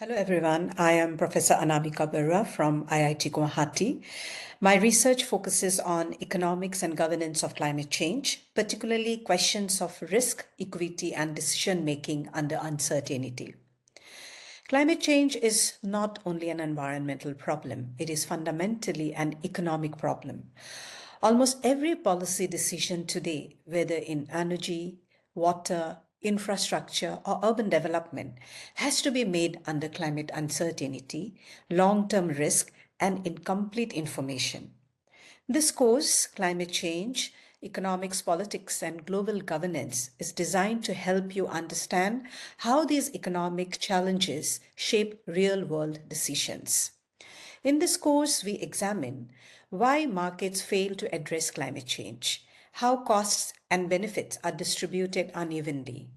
Hello everyone, I am Professor Anamika Barua from IIT Guwahati. My research focuses on economics and governance of climate change, particularly questions of risk, equity, and decision making under uncertainty. Climate change is not only an environmental problem, it is fundamentally an economic problem. Almost every policy decision today, whether in energy, water, infrastructure, or urban development, has to be made under climate uncertainty, long-term risk, and incomplete information. This course, Climate Change, Economics, Politics, and Global Governance, is designed to help you understand how these economic challenges shape real-world decisions. In this course, we examine why markets fail to address climate change, how costs and benefits are distributed unevenly,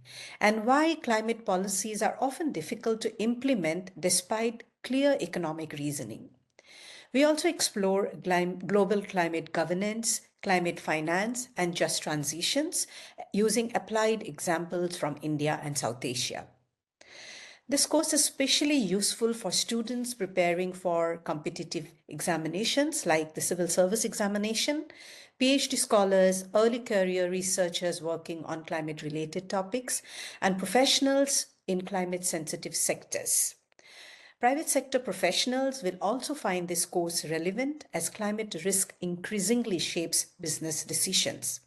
and why climate policies are often difficult to implement despite clear economic reasoning. We also explore global climate governance, climate finance, and just transitions using applied examples from India and South Asia. This course is especially useful for students preparing for competitive examinations like the civil service examination, PhD scholars, early career researchers working on climate-related topics, and professionals in climate-sensitive sectors. Private sector professionals will also find this course relevant as climate risk increasingly shapes business decisions.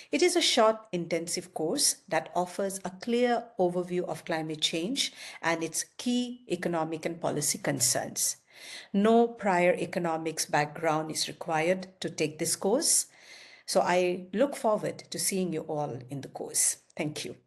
It is a short, intensive course that offers a clear overview of climate change and its key economic and policy concerns. No prior economics background is required to take this course. So I look forward to seeing you all in the course. Thank you.